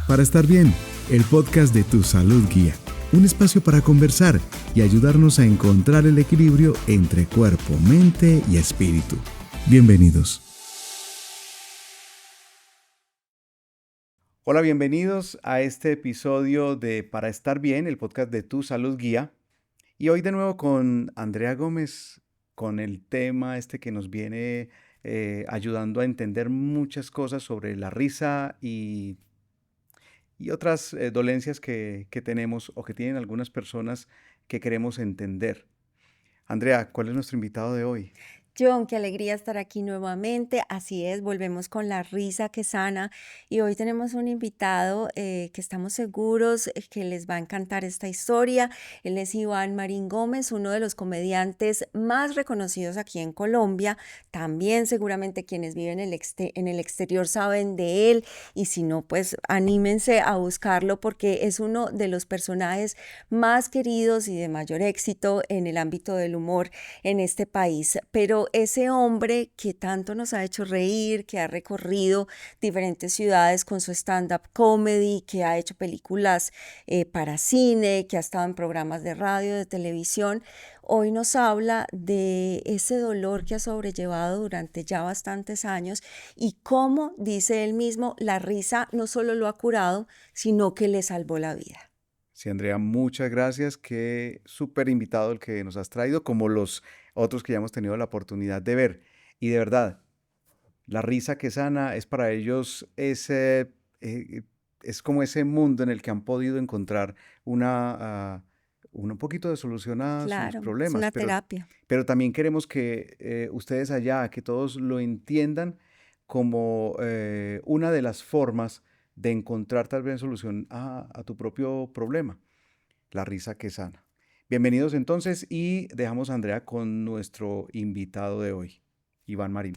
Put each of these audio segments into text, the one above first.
Para estar bien, el podcast de Tu Salud Guía. Un espacio para conversar y ayudarnos a encontrar el equilibrio entre cuerpo, mente y espíritu. Bienvenidos. Hola, bienvenidos a este episodio de Para estar bien, el podcast de Tu Salud Guía. Y hoy de nuevo con Andrea Gómez, con el tema que nos viene ayudando a entender muchas cosas sobre la risa y otras dolencias que tenemos o que tienen algunas personas que queremos entender. Andrea, ¿cuál es nuestro invitado de hoy? John, qué alegría estar aquí nuevamente. Así es, volvemos con la risa que sana y hoy tenemos un invitado que estamos seguros que les va a encantar esta historia. Él es Iván Marín Gómez, uno de los comediantes más reconocidos aquí en Colombia. También seguramente quienes viven en el exterior saben de él y si no, pues anímense a buscarlo porque es uno de los personajes más queridos y de mayor éxito en el ámbito del humor en este país. Pero ese hombre que tanto nos ha hecho reír, que ha recorrido diferentes ciudades con su stand-up comedy, que ha hecho películas para cine, que ha estado en programas de radio, de televisión, hoy nos habla de ese dolor que ha sobrellevado durante ya bastantes años y cómo, dice él mismo, la risa no solo lo ha curado, sino que le salvó la vida. Sí, Andrea, muchas gracias. Qué súper invitado el que nos has traído, como los otros que ya hemos tenido la oportunidad de ver. Y de verdad, la risa que sana es para ellos es como ese mundo en el que han podido encontrar un poquito de solución a sus Claro, es problemas. una Pero, terapia. pero también queremos que ustedes allá, que todos lo entiendan como una de las formas de encontrar tal vez solución a tu propio problema, la risa que sana. Bienvenidos entonces y dejamos a Andrea con nuestro invitado de hoy, Iván Marín.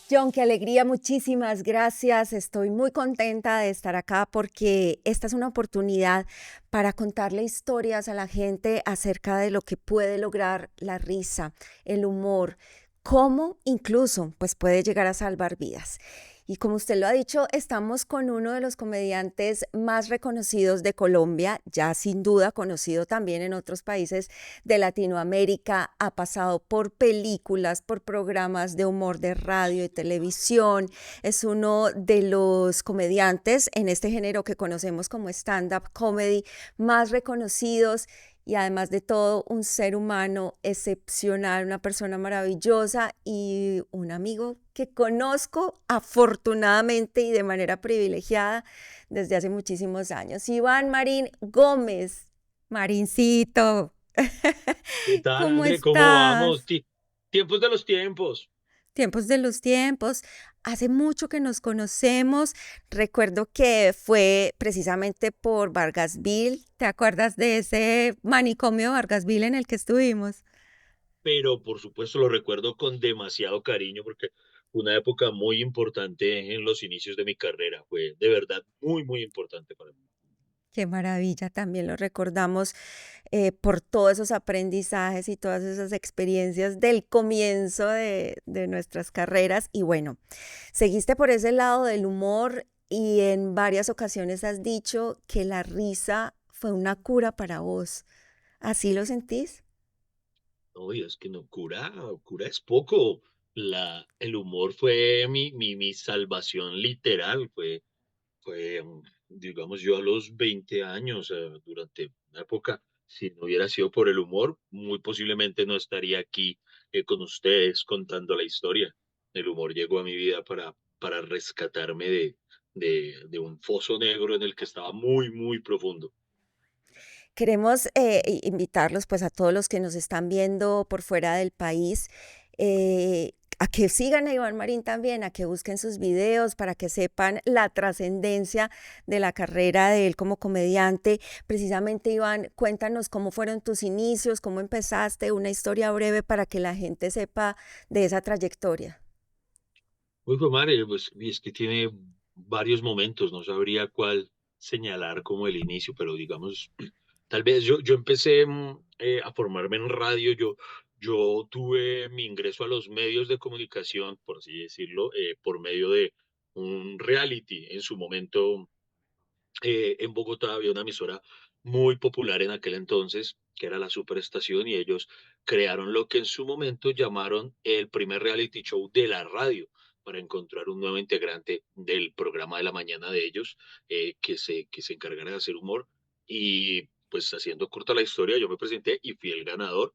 John, qué alegría, muchísimas gracias. Estoy muy contenta de estar acá porque esta es una oportunidad para contarle historias a la gente acerca de lo que puede lograr la risa, el humor, cómo incluso pues puede llegar a salvar vidas. Y como usted lo ha dicho, estamos con uno de los comediantes más reconocidos de Colombia, ya sin duda conocido también en otros países de Latinoamérica, ha pasado por películas, por programas de humor de radio y televisión, es uno de los comediantes en este género que conocemos como stand-up comedy más reconocidos y además de todo un ser humano excepcional, una persona maravillosa y un amigo que conozco afortunadamente y de manera privilegiada desde hace muchísimos años. Iván Marín Gómez, Marincito, ¿Qué tal, ¿cómo André? ¿Cómo vamos? estás? Tiempos de los tiempos. Tiempos de los tiempos. Hace mucho que nos conocemos. Recuerdo que fue precisamente por Vargasville. ¿Te acuerdas de ese manicomio Vargasville en el que estuvimos? Pero por supuesto lo recuerdo con demasiado cariño porque fue una época muy importante en los inicios de mi carrera. Fue de verdad muy, muy importante para mí. Qué maravilla, también lo recordamos por todos esos aprendizajes y todas esas experiencias del comienzo de nuestras carreras. Y bueno, seguiste por ese lado del humor y en varias ocasiones has dicho que la risa fue una cura para vos. ¿Así lo sentís? Oye, es que no, cura es poco. El humor fue mi salvación literal. Digamos, yo a los 20 años, durante una época, si no hubiera sido por el humor, muy posiblemente no estaría aquí con ustedes contando la historia. El humor llegó a mi vida para rescatarme de un foso negro en el que estaba muy, muy profundo. Queremos invitarlos pues a todos los que nos están viendo por fuera del país a que sigan a Iván Marín también, a que busquen sus videos para que sepan la trascendencia de la carrera de él como comediante. Precisamente, Iván, cuéntanos cómo fueron tus inicios, cómo empezaste, una historia breve para que la gente sepa de esa trayectoria. Uy, fue madre, pues, y es que tiene varios momentos, no sabría cuál señalar como el inicio, pero digamos, tal vez yo empecé a formarme en radio, yo tuve mi ingreso a los medios de comunicación, por así decirlo, por medio de un reality en su momento. En Bogotá había una emisora muy popular en aquel entonces, que era la Superestación, y ellos crearon lo que en su momento llamaron el primer reality show de la radio, para encontrar un nuevo integrante del programa de la mañana de ellos, que se encargara de hacer humor. Y pues haciendo corta la historia, yo me presenté y fui el ganador.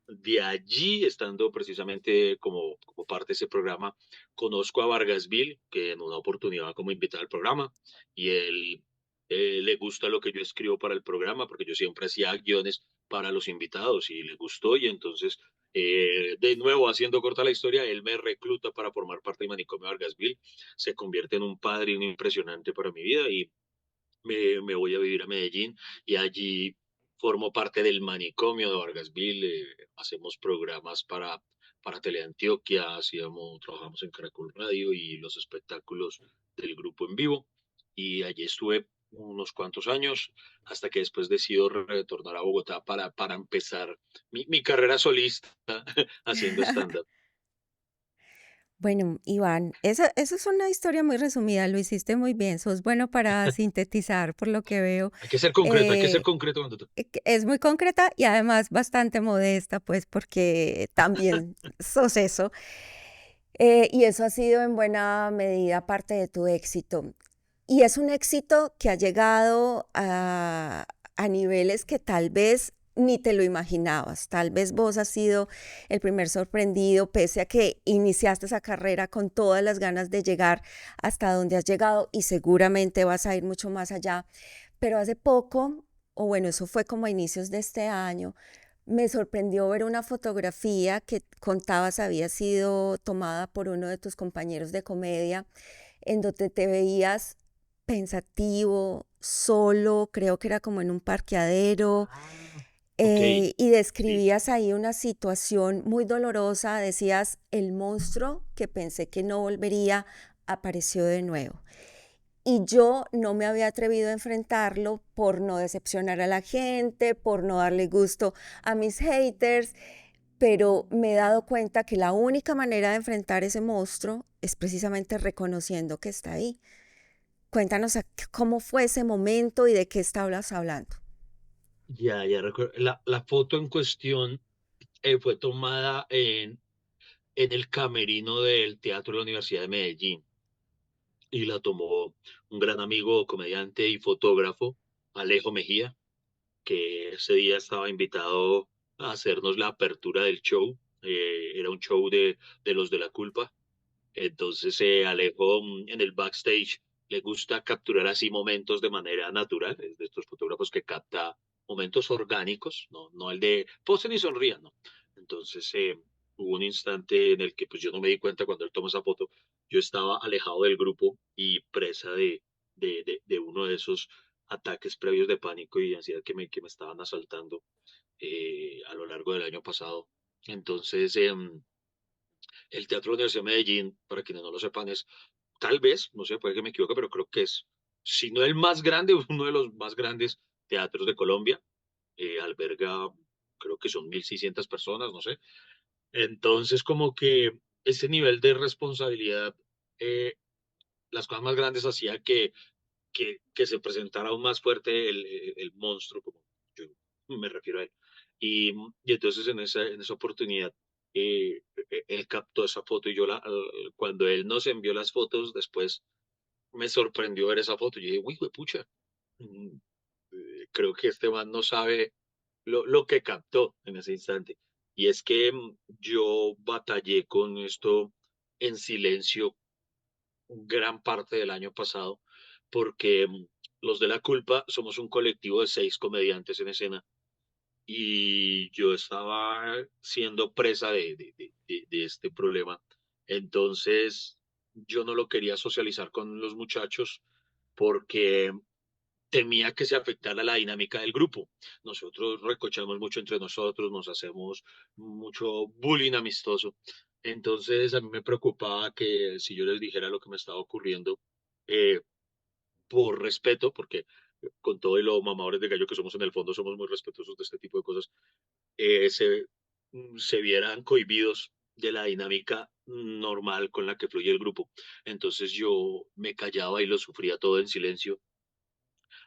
De allí, estando precisamente como parte de ese programa, conozco a Vargasville, que en una oportunidad como invitado al programa, y él le gusta lo que yo escribo para el programa, porque yo siempre hacía guiones para los invitados y le gustó, y entonces, de nuevo, haciendo corta la historia, él me recluta para formar parte del Manicomio Vargasville, se convierte en un padrino impresionante para mi vida y me voy a vivir a Medellín, y allí formo parte del Manicomio de Vargasville. Hacemos programas para Teleantioquia, trabajamos en Caracol Radio y los espectáculos del grupo en vivo, y allí estuve unos cuantos años hasta que después decido retornar a Bogotá para empezar mi carrera solista haciendo stand-up. Bueno, Iván, esa es una historia muy resumida, lo hiciste muy bien, sos bueno para sintetizar por lo que veo. Hay que ser concreto, hay que ser Eh, concreto cuando que es muy concreta y además bastante modesta, pues porque también sos eso. Y eso ha sido en buena medida parte de tu éxito. Y es un éxito que ha llegado a niveles que tal vez ni te lo imaginabas. Tal vez vos has sido el primer sorprendido, pese a que iniciaste esa carrera con todas las ganas de llegar hasta donde has llegado y seguramente vas a ir mucho más allá. Pero hace poco, o bueno, eso fue como a inicios de este año, me sorprendió ver una fotografía que contabas había sido tomada por uno de tus compañeros de comedia, en donde te veías pensativo, solo, creo que era como en un parqueadero, Ah, ok, y sí. describías ahí una situación muy dolorosa, decías, el monstruo que pensé que no volvería apareció de nuevo. Y yo no me había atrevido a enfrentarlo por no decepcionar a la gente, por no darle gusto a mis haters, pero me he dado cuenta que la única manera de enfrentar ese monstruo es precisamente reconociendo que está ahí. Cuéntanos cómo fue ese momento y de qué estabas hablando. Ya recuerdo. La foto en cuestión fue tomada en el camerino del Teatro de la Universidad de Medellín, y la tomó un gran amigo, comediante y fotógrafo, Alejo Mejía, que ese día estaba invitado a hacernos la apertura del show. Era un show de los de la culpa. Entonces, Alejo, en el backstage, le gusta capturar así momentos de manera natural. Es de estos fotógrafos que capta momentos orgánicos, no el de posen y sonrían, no. Entonces, hubo un instante en el que pues yo no me di cuenta cuando él tomó esa foto. Yo estaba alejado del grupo y presa de uno de esos ataques previos de pánico y ansiedad que me estaban asaltando a lo largo del año pasado. Entonces, el Teatro de la Universidad de Medellín, para quienes no lo sepan, es tal vez, no sé, puede que me equivoque, pero creo que es, si no el más grande, uno de los más grandes teatros de Colombia. Alberga, creo que son 1.600 personas, no sé. Entonces, como que ese nivel de responsabilidad, eh, las cosas más grandes hacía que se presentara aún más fuerte el monstruo, como yo me refiero a él. Y entonces en esa oportunidad, él captó esa foto, y cuando él nos envió las fotos, después me sorprendió ver esa foto. Yo dije, uy, pucha, mm, creo que este man no sabe lo que captó en ese instante. Y es que yo batallé con esto en silencio gran parte del año pasado, porque los de la culpa somos un colectivo de 6 comediantes en escena, y yo estaba siendo presa de este problema. Entonces, yo no lo quería socializar con los muchachos porque temía que se afectara la dinámica del grupo. Nosotros recochamos mucho entre nosotros, nos hacemos mucho bullying amistoso. Entonces a mí me preocupaba que si yo les dijera lo que me estaba ocurriendo, eh, por respeto, porque con todo y lo mamadores de gallo que somos en el fondo, somos muy respetuosos de este tipo de cosas, se se vieran cohibidos de la dinámica normal con la que fluye el grupo. Entonces yo me callaba y lo sufría todo en silencio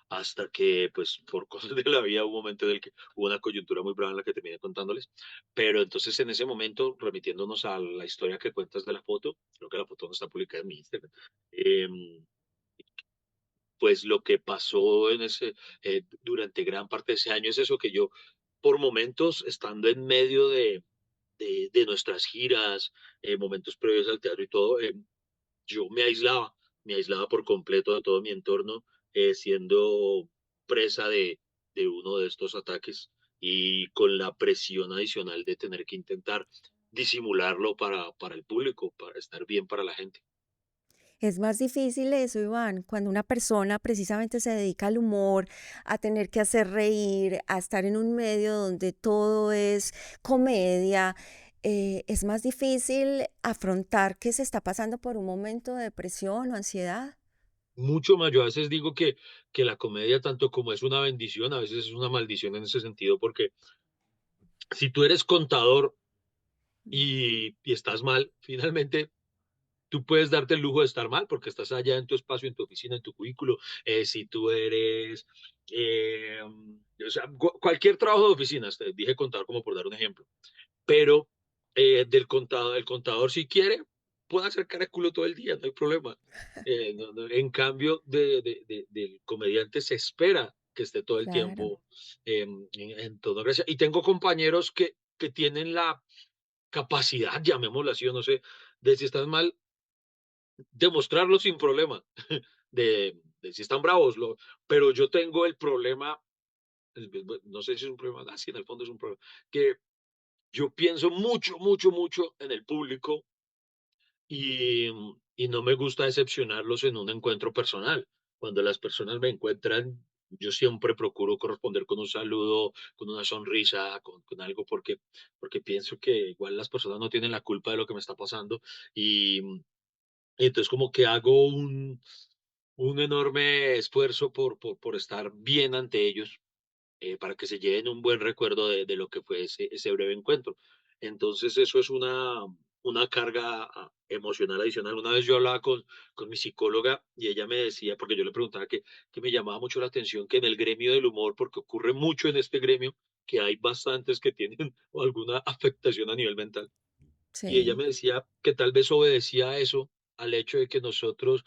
hasta que, pues, por cosas de la vida, hubo un momento en el que hubo una coyuntura muy brava en la que terminé contándoles. Pero entonces en ese momento, remitiéndonos a la historia que cuentas de la foto, creo que la foto no está publicada en mi Instagram, pues lo que pasó durante gran parte de ese año es eso, que yo, por momentos, estando en medio de nuestras giras, momentos previos al teatro y todo, yo me aislaba por completo de todo mi entorno, siendo presa de uno de estos ataques y con la presión adicional de tener que intentar disimularlo para el público, para estar bien para la gente. Es más difícil eso, Iván, cuando una persona precisamente se dedica al humor, a tener que hacer reír, a estar en un medio donde todo es comedia. Es más difícil afrontar que se está pasando por un momento de depresión o ansiedad. Mucho más, yo a veces digo que la comedia, tanto como es una bendición, a veces es una maldición en ese sentido, porque si tú eres contador y estás mal, finalmente tú puedes darte el lujo de estar mal porque estás allá en tu espacio, en tu oficina, en tu cubículo. Si tú eres, o sea, cualquier trabajo de oficinas, te dije contador como por dar un ejemplo, pero el contador si quiere, puede hacer cara de culo todo el día, no hay problema. En cambio, del comediante se espera que esté todo el Claro, tiempo en tono gracia. Y tengo compañeros que tienen la capacidad, llamémoslo así, o no sé, de si estás mal, demostrarlo sin problema, de si están bravos, pero yo tengo el problema, no sé si es un problema, sí, en el fondo es un problema, que yo pienso mucho, mucho, mucho en el público y no me gusta decepcionarlos en un encuentro personal. Cuando las personas me encuentran, yo siempre procuro corresponder con un saludo, con una sonrisa, con algo, porque pienso que igual las personas no tienen la culpa de lo que me está pasando y, y entonces como que hago un enorme esfuerzo por estar bien ante ellos, para que se lleven un buen recuerdo de lo que fue ese breve encuentro. Entonces eso es una carga emocional adicional. Una vez yo hablaba con mi psicóloga y ella me decía, porque yo le preguntaba que me llamaba mucho la atención que en el gremio del humor, porque ocurre mucho en este gremio, que hay bastantes que tienen alguna afectación a nivel mental. Y ella sí, me decía que tal vez obedecía a eso, al hecho de que nosotros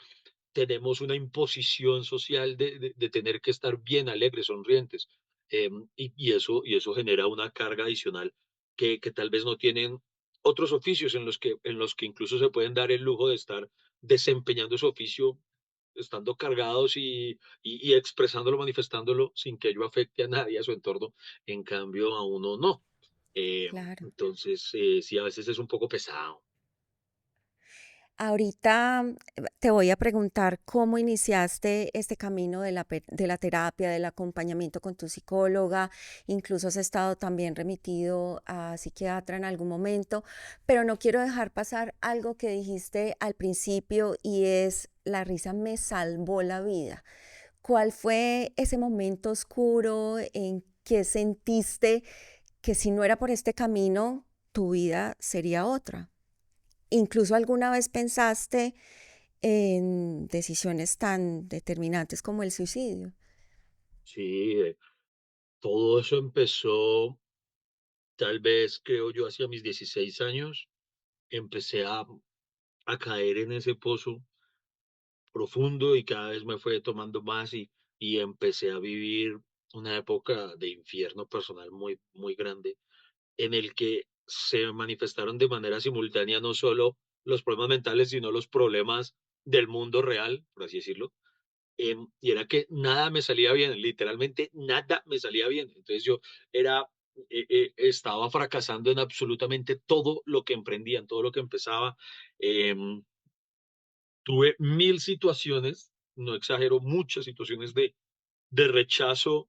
tenemos una imposición social de tener que estar bien alegres, sonrientes, y eso genera una carga adicional que tal vez no tienen otros oficios en los que incluso se pueden dar el lujo de estar desempeñando su oficio, estando cargados y expresándolo, manifestándolo sin que ello afecte a nadie, a su entorno, en cambio a uno no. claro. Entonces, sí, a veces es un poco pesado. Ahorita te voy a preguntar cómo iniciaste este camino de la terapia, del acompañamiento con tu psicóloga, incluso has estado también remitido a psiquiatra en algún momento, pero no quiero dejar pasar algo que dijiste al principio y es la risa me salvó la vida. ¿Cuál fue ese momento oscuro en que sentiste que si no era por este camino, tu vida sería otra? ¿Incluso alguna vez pensaste en decisiones tan determinantes como el suicidio? Sí, todo eso empezó, tal vez, creo yo, hacia mis 16 años. Empecé a caer en ese pozo profundo y cada vez me fue tomando más y empecé a vivir una época de infierno personal muy, muy grande en el que se manifestaron de manera simultánea no solo los problemas mentales, sino los problemas del mundo real, por así decirlo. Y era que nada me salía bien, literalmente nada me salía bien. Entonces yo era, estaba fracasando en absolutamente todo lo que emprendía, en todo lo que empezaba. Em, Tuve mil situaciones, no exagero, muchas situaciones de rechazo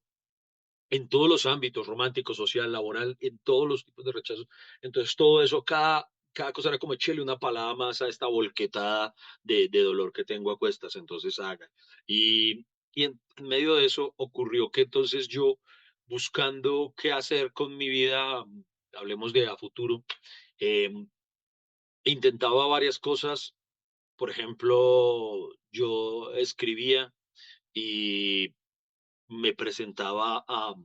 en todos los ámbitos, romántico, social, laboral, en todos los tipos de rechazos. Entonces, todo eso, cada cosa era como echarle una palada más a esta volquetada de dolor que tengo a cuestas, entonces haga. Y en medio de eso ocurrió que entonces yo, buscando qué hacer con mi vida, hablemos de a futuro, em, intentaba varias cosas. Por ejemplo, yo escribía y me presentaba a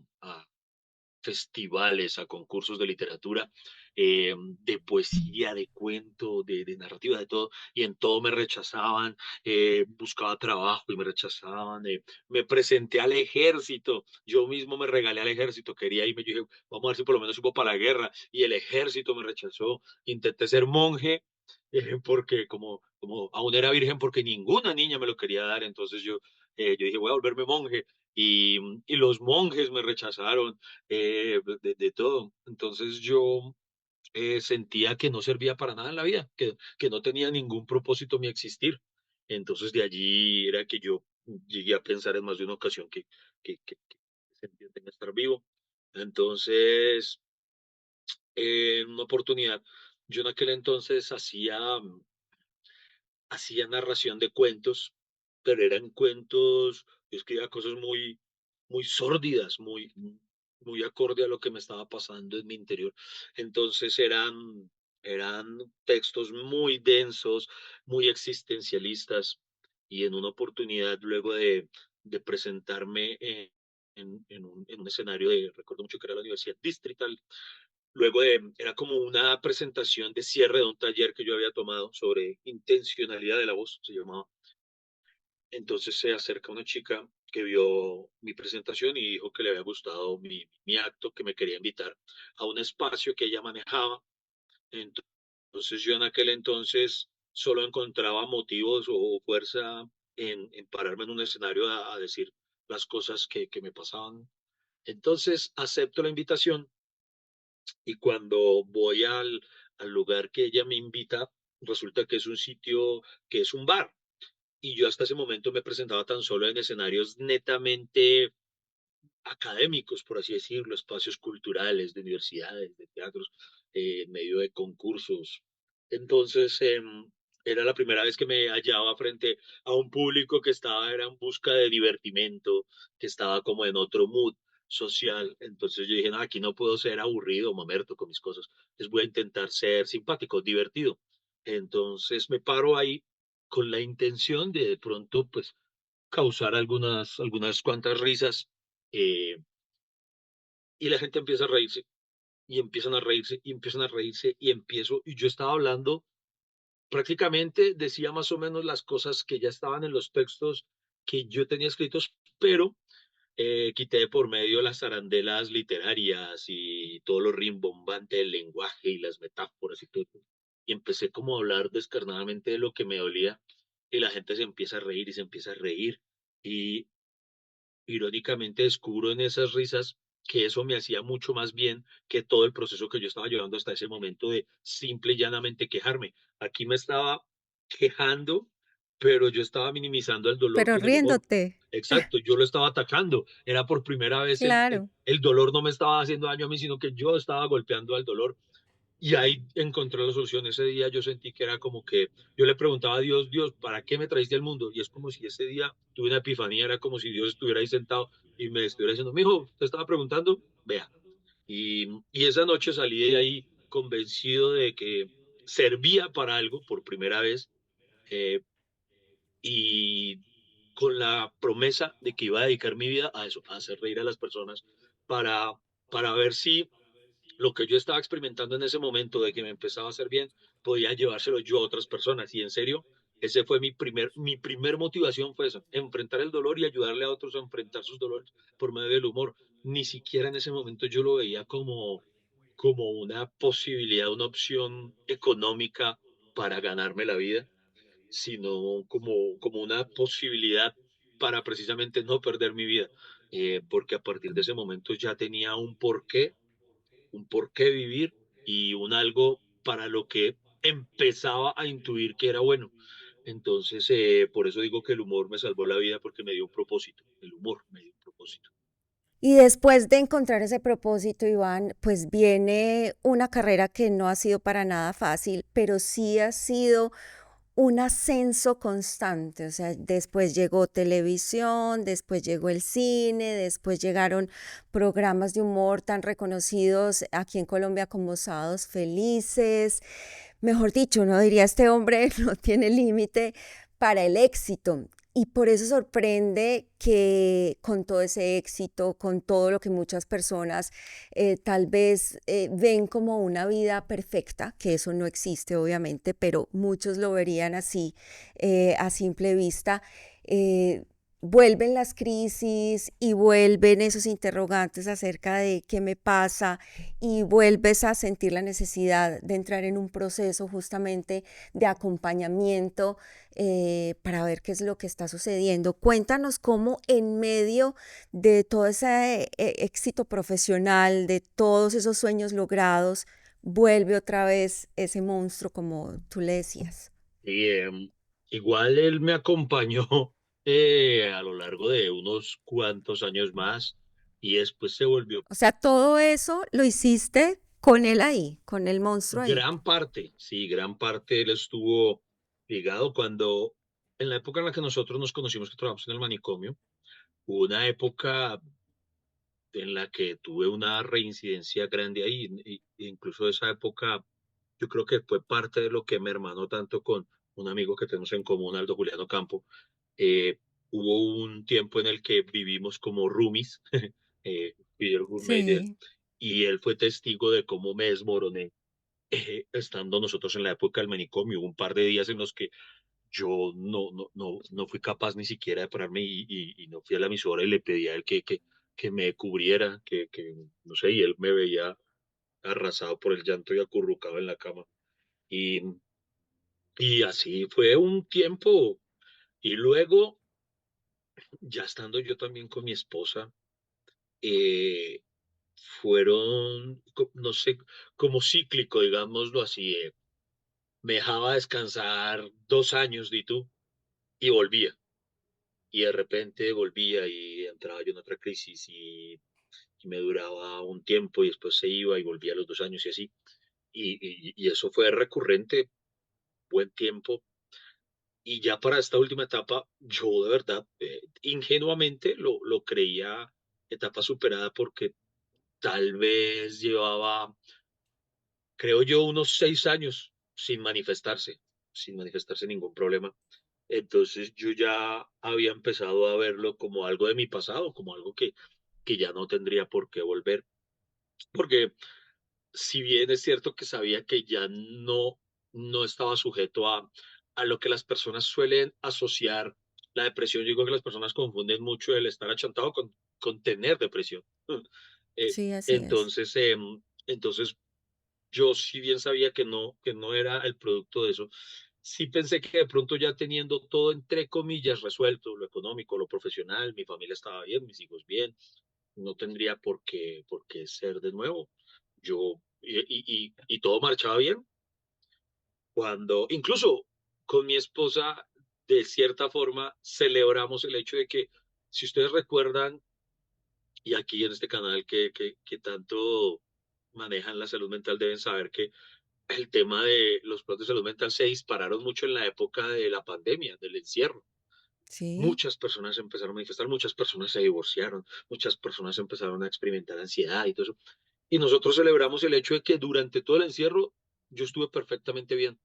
festivales, a concursos de literatura, de poesía, de cuento, de narrativa, de todo, y en todo me rechazaban, buscaba trabajo y me rechazaban, me presenté al ejército, yo mismo me regalé al ejército, quería irme, yo dije, vamos a ver si por lo menos subo para la guerra, y el ejército me rechazó, intenté ser monje, porque como aún era virgen, porque ninguna niña me lo quería dar, entonces yo dije, voy a volverme monje, y los monjes me rechazaron, de todo. Entonces yo sentía que no servía para nada en la vida, que no tenía ningún propósito mi existir. Entonces de allí era que yo llegué a pensar en más de una ocasión que sentido tenía estar vivo. Entonces, en una oportunidad, yo en aquel entonces hacía narración de cuentos, pero eran cuentos, yo escribía cosas muy sórdidas, muy acorde a lo que me estaba pasando en mi interior. Entonces eran textos muy densos, muy existencialistas, y en una oportunidad, luego de presentarme en un escenario recuerdo mucho que era la Universidad Distrital, era como una presentación de cierre de un taller que yo había tomado sobre intencionalidad de la voz, se llamaba. Entonces se acerca una chica que vio mi presentación y dijo que le había gustado mi acto, que me quería invitar a un espacio que ella manejaba. Entonces yo en aquel entonces solo encontraba motivos o fuerza en pararme en un escenario a decir las cosas que me pasaban. Entonces acepto la invitación, y cuando voy al lugar que ella me invita, resulta que es un sitio que es un bar. Y yo hasta ese momento me presentaba tan solo en escenarios netamente académicos, por así decirlo, espacios culturales, de universidades, de teatros, en medio de concursos. Entonces, era la primera vez que me hallaba frente a un público que era en busca de divertimento, que estaba como en otro mood social. Entonces yo dije, no, aquí no puedo ser aburrido, mamerto con mis cosas. Les voy a intentar ser simpático, divertido. Entonces me paro ahí con la intención de pronto, pues, causar algunas cuantas risas, eh, y la gente empieza a reírse, y empiezan a reírse, y empiezan a reírse, y yo estaba hablando, prácticamente decía más o menos las cosas que ya estaban en los textos que yo tenía escritos, pero quité de por medio las arandelas literarias y todo lo rimbombante del lenguaje y las metáforas y todo. Y empecé como a hablar descarnadamente de lo que me dolía, y la gente se empieza a reír y se empieza a reír. Y irónicamente descubro en esas risas que eso me hacía mucho más bien que todo el proceso que yo estaba llevando hasta ese momento de simple y llanamente quejarme. Aquí me estaba quejando, pero yo estaba minimizando el dolor Pero con el humor. riéndote, Exacto, yo lo estaba atacando. Era por primera vez claro. el dolor no me estaba haciendo daño a mí, sino que yo estaba golpeando al dolor. Y ahí encontré la solución. Ese día yo sentí que era como que yo le preguntaba a Dios, Dios, ¿para qué me trajiste al mundo? Y es como si ese día tuve una epifanía, era como si Dios estuviera ahí sentado y me estuviera diciendo, mijo, ¿te estaba preguntando? Vea. Y esa noche salí de ahí convencido de que servía para algo por primera vez, eh, y con la promesa de que iba a dedicar mi vida a eso, a hacer reír a las personas, para, para ver si lo que yo estaba experimentando en ese momento de que me empezaba a hacer bien, podía llevárselo yo a otras personas. Y en serio, ese fue mi primer motivación fue esa, enfrentar el dolor y ayudarle a otros a enfrentar sus dolores por medio del humor. Ni siquiera en ese momento yo lo veía como una posibilidad, una opción económica para ganarme la vida, sino como una posibilidad para precisamente no perder mi vida, porque a partir de ese momento ya tenía un por qué vivir y un algo para lo que empezaba a intuir que era bueno. Entonces, por eso digo que el humor me salvó la vida, porque me dio un propósito. El humor me dio un propósito. Y después de encontrar ese propósito, Iván, pues viene una carrera que no ha sido para nada fácil, pero sí ha sido un ascenso constante, o sea, después llegó televisión, después llegó el cine, después llegaron programas de humor tan reconocidos aquí en Colombia como Sábados Felices. Mejor dicho, uno diría, este hombre no tiene límite para el éxito. Y por eso sorprende que con todo ese éxito, con todo lo que muchas personas tal vez ven como una vida perfecta, que eso no existe obviamente, pero muchos lo verían así a simple vista, eh, vuelven las crisis y vuelven esos interrogantes acerca de qué me pasa y vuelves a sentir la necesidad de entrar en un proceso justamente de acompañamiento para ver qué es lo que está sucediendo. Cuéntanos cómo en medio de todo ese éxito profesional, de todos esos sueños logrados, vuelve otra vez ese monstruo como tú le decías. Y igual él me acompañó a lo largo de unos cuantos años más y después se volvió O sea, todo eso lo hiciste con él ahí, con el monstruo ahí. gran parte, sí, gran parte él estuvo ligado cuando, en la época en la que nosotros nos conocimos, que trabajamos en el manicomio, hubo una época en la que tuve una reincidencia grande ahí, incluso esa época yo creo que fue parte de lo que me hermanó tanto con un amigo que tenemos en común, Aldo Juliano Campo. Eh, Hubo un tiempo en el que vivimos como roomies, fui el roommate de él, Sí. y él fue testigo de cómo me desmoroné estando nosotros en la época del manicomio. Hubo un par de días en los que yo no fui capaz ni siquiera de pararme y no fui a la emisora y le pedí a él que me cubriera, no sé, y él me veía arrasado por el llanto y acurrucado en la cama. Y, y así fue un tiempo. Y luego, ya estando yo también con mi esposa, eh, fueron, no sé, como cíclico, digámoslo así. Me dejaba descansar 2 años, di tú, y volvía. Y de repente volvía y entraba yo en otra crisis y me duraba un tiempo y después se iba y volvía a los 2 años y así. Y eso fue recurrente, buen tiempo. Y ya para esta última etapa, yo de verdad, ingenuamente lo creía etapa superada porque tal vez llevaba, creo yo, unos 6 años sin manifestarse ningún problema. Entonces yo ya había empezado a verlo como algo de mi pasado, como algo que ya no tendría por qué volver. Porque si bien es cierto que sabía que ya no estaba sujeto a lo que las personas suelen asociar la depresión, yo digo que las personas confunden mucho el estar achantado con tener depresión. Sí, así es. Entonces, entonces yo si bien sabía que no era el producto de eso, sí pensé que de pronto ya teniendo todo entre comillas resuelto, lo económico, lo profesional, mi familia estaba bien, mis hijos bien, no tendría por qué ser de nuevo. Yo, y todo marchaba bien. Cuando, incluso con mi esposa, de cierta forma, celebramos el hecho de que, si ustedes recuerdan, y aquí en este canal que tanto manejan la salud mental, deben saber que el tema de los problemas de salud mental se dispararon mucho en la época de la pandemia, del encierro. Sí, Muchas personas empezaron a manifestar, muchas personas se divorciaron, muchas personas empezaron a experimentar ansiedad y todo eso. Y nosotros celebramos el hecho de que durante todo el encierro yo estuve perfectamente bien.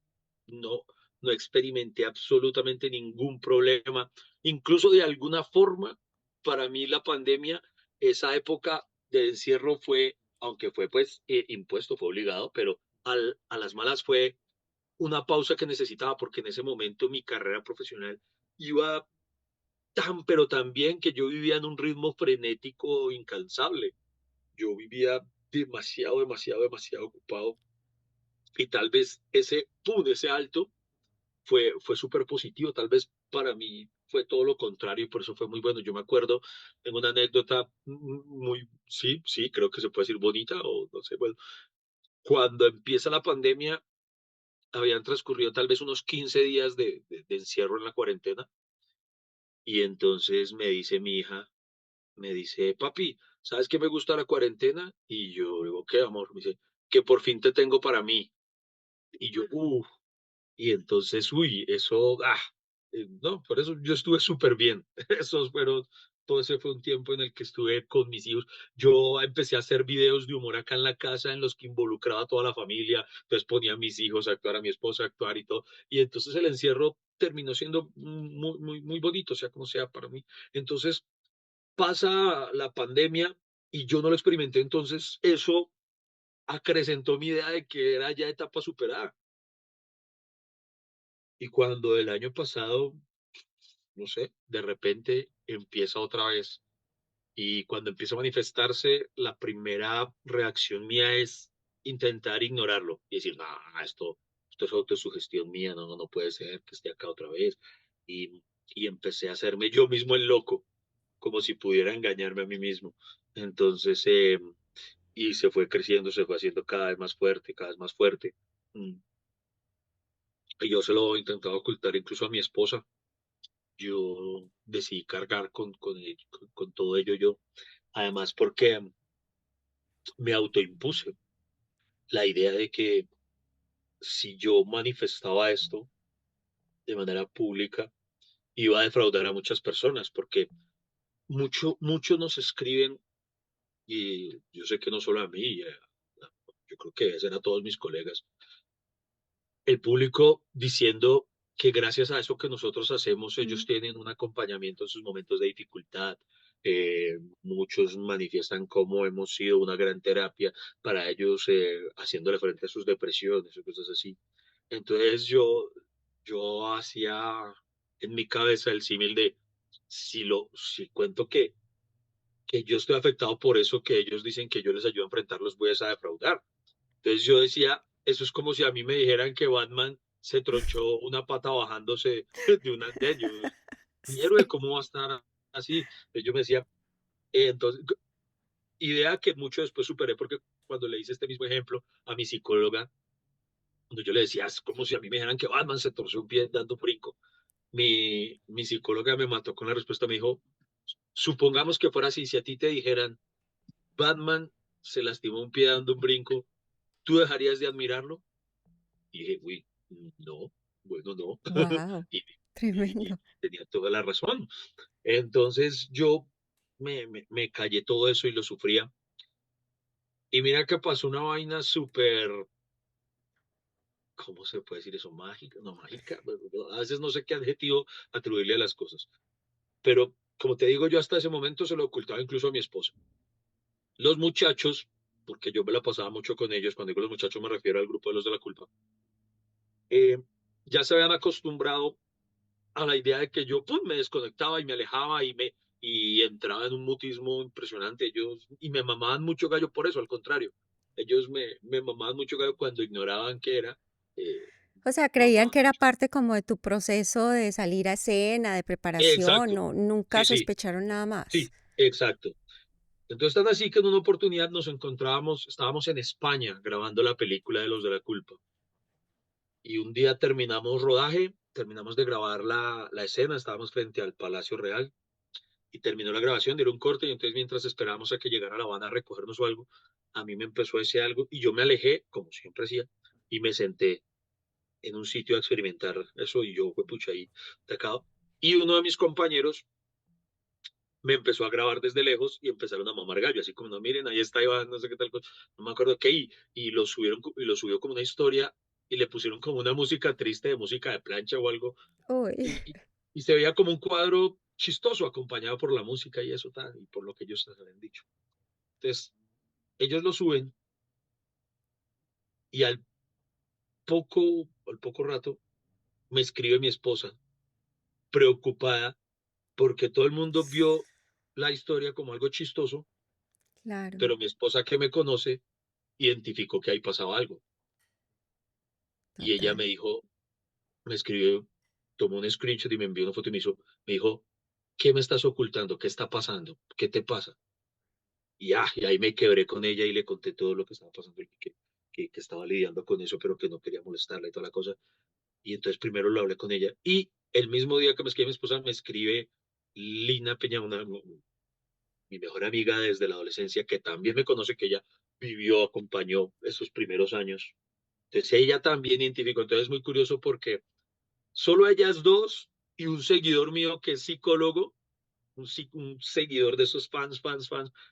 No, no experimenté absolutamente ningún problema. Incluso de alguna forma, para mí la pandemia, esa época de encierro fue, aunque fue pues impuesto, fue obligado, pero a las malas fue una pausa que necesitaba porque en ese momento mi carrera profesional iba tan, pero tan bien que yo vivía en un ritmo frenético incansable. Yo vivía demasiado ocupado y tal vez ese alto fue súper positivo, tal vez para mí fue todo lo contrario y por eso fue muy bueno. Yo me acuerdo en una anécdota muy, sí, sí, creo que se puede decir bonita o no sé, bueno, cuando empieza la pandemia, habían transcurrido tal vez unos 15 días de encierro en la cuarentena y entonces me dice mi hija, me dice, papi, ¿sabes qué me gusta la cuarentena? Y yo digo, ¿qué, amor? Me dice, que por fin te tengo para mí. Y yo, uff. Y entonces, uy, eso, no, por eso yo estuve súper bien. Esos fueron, todo ese fue un tiempo en el que estuve con mis hijos. Yo empecé a hacer videos de humor acá en la casa en los que involucraba a toda la familia. Entonces ponía a mis hijos a actuar, a mi esposa a actuar y todo. Y entonces el encierro terminó siendo muy, muy, muy bonito, sea como sea para mí. Entonces pasa la pandemia y yo no lo experimenté. Entonces eso acrecentó mi idea de que era ya etapa superada. Y cuando el año pasado, no sé, de repente empieza otra vez. Y cuando empieza a manifestarse, la primera reacción mía es intentar ignorarlo y decir, no, esto es autosugestión mía, no, no puede ser que esté acá otra vez. Y empecé a hacerme yo mismo el loco, como si pudiera engañarme a mí mismo. Entonces, y se fue creciendo, se fue haciendo cada vez más fuerte, cada vez más fuerte. Mm. Y yo se lo intentaba ocultar incluso a mi esposa. Yo decidí cargar con todo ello yo. Además, porque me autoimpuse la idea de que si yo manifestaba esto de manera pública, iba a defraudar a muchas personas, porque muchos nos escriben, y yo sé que no solo a mí, yo creo que deben a todos mis colegas, el público diciendo que gracias a eso que nosotros hacemos, ellos Mm. tienen un acompañamiento en sus momentos de dificultad. Muchos manifiestan cómo hemos sido una gran terapia para ellos, haciéndole frente a sus depresiones o cosas así. Entonces yo hacía en mi cabeza el símil de si cuento que yo estoy afectado por eso que ellos dicen que yo les ayudo a enfrentar, los voy a defraudar. Entonces yo decía, eso es como si a mí me dijeran que Batman se tronchó una pata bajándose de un andén. Yo, mi héroe, Sí. ¿cómo va a estar así? Entonces yo me decía, entonces, idea que mucho después superé porque cuando le hice este mismo ejemplo a mi psicóloga, cuando yo le decía, es como si a mí me dijeran que Batman se torció un pie dando un brinco, mi psicóloga me mató con la respuesta, me dijo, supongamos que fuera así, si a ti te dijeran, Batman se lastimó un pie dando un brinco, ¿tú dejarías de admirarlo? Y dije, uy, no, bueno, no. Wow, y, y tremendo. tenía toda la razón. Entonces yo me callé todo eso y lo sufría. Y mira que pasó una vaina súper, ¿cómo se puede decir eso? Mágica, no mágica. A veces no sé qué adjetivo atribuirle a las cosas. Pero como te digo, yo hasta ese momento se lo ocultaba incluso a mi esposa. Los muchachos, porque yo me la pasaba mucho con ellos, cuando digo los muchachos me refiero al grupo de los de la culpa, eh, ya se habían acostumbrado a la idea de que yo pues, me desconectaba y me alejaba y entraba en un mutismo impresionante. Ellos, y me mamaban mucho gallo por eso, al contrario. Ellos me mamaban mucho gallo cuando ignoraban que era. Eh, O sea, me creían mamaban que era mucho. parte como de tu proceso de salir a escena, de preparación, Exacto. no, nunca Sí, sí, sospecharon nada más. sí, exacto. Entonces, tan así que en una oportunidad nos encontrábamos, estábamos en España grabando la película de los de la culpa. Y un día terminamos rodaje, terminamos de grabar la escena, estábamos frente al Palacio Real y terminó la grabación, dieron un corte y entonces mientras esperábamos a que llegara la banda a recogernos o algo, a mí me empezó a decir algo y yo me alejé, como siempre hacía, y me senté en un sitio a experimentar eso y yo fue pucha ahí atacado. Y uno de mis compañeros me empezó a grabar desde lejos y empezaron a mamar gallo, así como, no, miren, ahí está Iván, no sé qué tal cosa, no me acuerdo qué, y lo subieron, y lo subió como una historia y le pusieron como una música triste de música de plancha o algo, Uy, y, y, y se veía como un cuadro chistoso acompañado por la música y eso tal, y por lo que ellos habían dicho. Entonces, ellos lo suben y al poco rato me escribe mi esposa, preocupada, porque todo el mundo vio la historia como algo chistoso, claro, pero mi esposa que me conoce identificó que ahí pasaba algo. Y ella total. me escribió, tomó un screenshot y me envió una foto y me dijo, ¿qué me estás ocultando? ¿Qué está pasando? ¿Qué te pasa? Y ahí me quebré con ella y le conté todo lo que estaba pasando y que estaba lidiando con eso, pero que no quería molestarla y toda la cosa. Y entonces primero lo hablé con ella. Y el mismo día que me escribe mi esposa, me escribe Lina Peña, mi mejor amiga desde la adolescencia, que también me conoce, que ella vivió, acompañó esos primeros años. Entonces ella también identificó. Entonces es muy curioso porque solo ellas dos y un seguidor mío que es psicólogo, un seguidor de esos fans,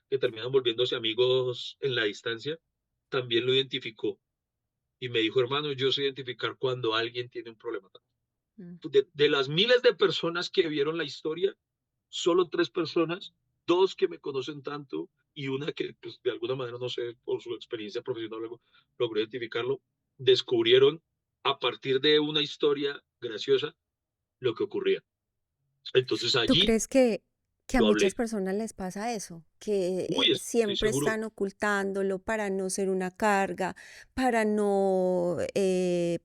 que terminan volviéndose amigos en la distancia, también lo identificó. Y me dijo, hermano, yo sé identificar cuando alguien tiene un problema. Mm. De las miles de personas que vieron la historia, solo 3 personas, dos que me conocen tanto y una que pues, de alguna manera, no sé, por su experiencia profesional logró identificarlo, descubrieron a partir de una historia graciosa lo que ocurría. Entonces ¿Tú allí crees que a lo muchas hablé. personas les pasa eso? Que Uy, estoy siempre seguro. están ocultándolo para no ser una carga, para no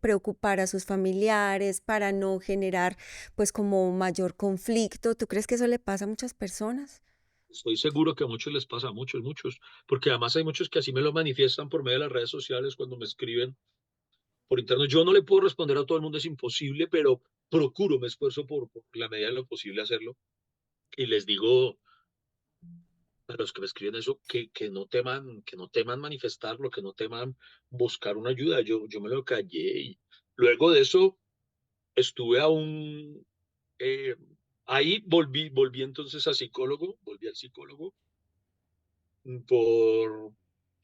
preocupar a sus familiares, para no generar pues como mayor conflicto. ¿Tú crees que eso le pasa a muchas personas? Estoy seguro que a muchos les pasa, a muchos, muchos, porque además hay muchos que así me lo manifiestan por medio de las redes sociales cuando me escriben por interno. Yo no le puedo responder a todo el mundo, es imposible, pero procuro, me esfuerzo por la medida de lo posible hacerlo. Y les digo a los que me escriben eso que no teman manifestarlo, que no teman buscar una ayuda. Yo me lo callé y luego de eso estuve aún, eh, ahí volví entonces a psicólogo, volví al psicólogo por,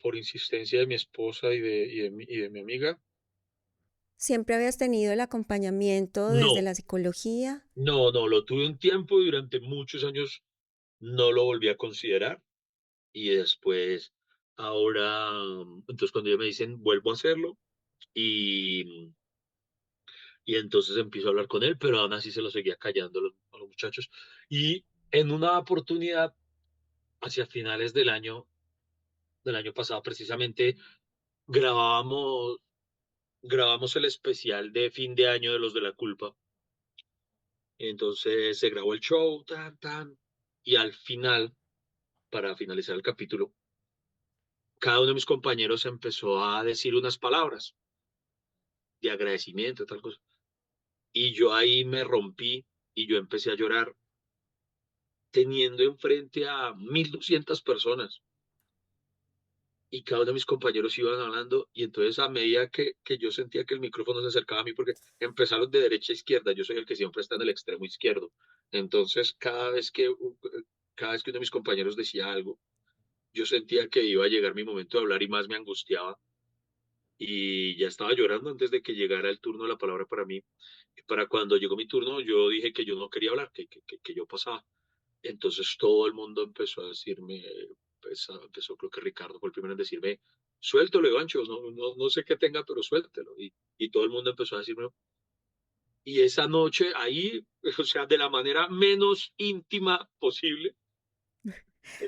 por insistencia de mi esposa y de mi amiga. ¿Siempre habías tenido el acompañamiento desde No, la psicología? no, lo tuve un tiempo y durante muchos años no lo volví a considerar. Y después, ahora, entonces cuando ya me dicen, vuelvo a hacerlo y, y entonces empiezo a hablar con él, pero aún así se lo seguía callando a los muchachos. Y en una oportunidad, hacia finales del año pasado, precisamente, grabábamos, grabamos el especial de fin de año de los de la culpa. Entonces se grabó el show, y al final, para finalizar el capítulo, cada uno de mis compañeros empezó a decir unas palabras de agradecimiento, tal cosa. Y yo ahí me rompí y yo empecé a llorar teniendo enfrente a 1.200 personas y cada uno de mis compañeros iban hablando y entonces a medida que yo sentía que el micrófono se acercaba a mí porque empezaron de derecha a izquierda, yo soy el que siempre está en el extremo izquierdo, entonces cada vez que uno de mis compañeros decía algo, yo sentía que iba a llegar mi momento de hablar y más me angustiaba y ya estaba llorando antes de que llegara el turno de la palabra para mí. Para cuando llegó mi turno, yo dije que yo no quería hablar, que yo pasaba. Entonces todo el mundo empezó a decirme, empezó, creo que Ricardo fue el primero en decirme, suéltelo, Ivancho, no sé qué tenga, pero suéltelo. Y todo el mundo empezó a decirme, y esa noche ahí, o sea, de la manera menos íntima posible,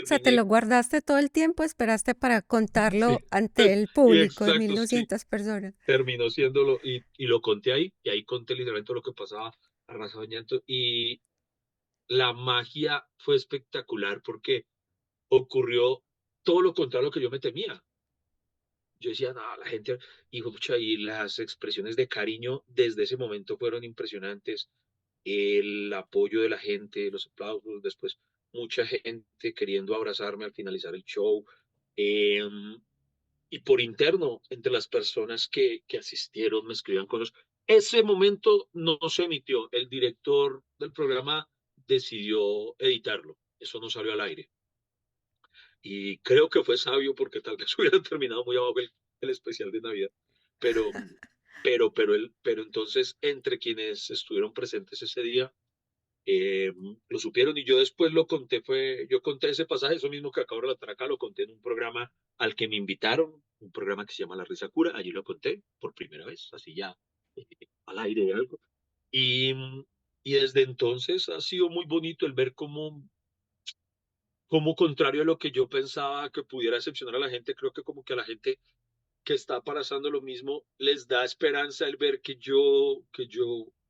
O sea, te lo terminé, guardaste todo el tiempo, esperaste para sí, contarlo ante el y público de mil exacto, sí, doscientas personas. terminó siéndolo, y lo conté ahí, y ahí conté literalmente lo que pasaba, arrasado en llanto, y la magia fue espectacular porque ocurrió todo lo contrario a lo que yo me temía. Yo decía, no, la gente, hijo, pucha, y las expresiones de cariño desde ese momento fueron impresionantes. El apoyo de la gente, los aplausos, después mucha gente queriendo abrazarme al finalizar el show. Eh, y por interno, entre las personas que asistieron, me escribían cosas. Ese momento no se emitió. El director del programa decidió editarlo. Eso no salió al aire. Y creo que fue sabio porque tal vez hubiera terminado muy abajo el especial de Navidad. Pero, pero entonces, entre quienes estuvieron presentes ese día, lo supieron y yo después lo conté, yo conté ese pasaje, eso mismo que acabo de relatar acá, lo conté en un programa al que me invitaron, un programa que se llama La Risa Cura, allí lo conté por primera vez, así ya al aire de algo. Y, y desde entonces ha sido muy bonito el ver como contrario a lo que yo pensaba que pudiera decepcionar a la gente, creo que como que a la gente que está pasando lo mismo les da esperanza el ver que yo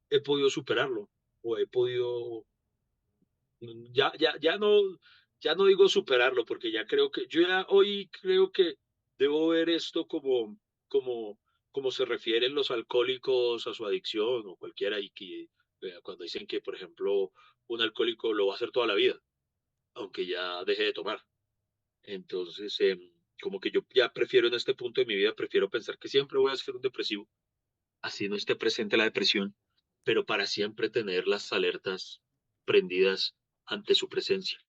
he podido superarlo o he podido ya ya no digo superarlo porque ya creo que yo ya hoy creo que debo ver esto como como se refieren los alcohólicos a su adicción o cualquiera y que cuando dicen que por ejemplo un alcohólico lo va a hacer toda la vida aunque ya deje de tomar. Entonces, Como que yo ya prefiero en este punto de mi vida, prefiero pensar que siempre voy a ser un depresivo, así no esté presente la depresión, pero para siempre tener las alertas prendidas ante su presencia.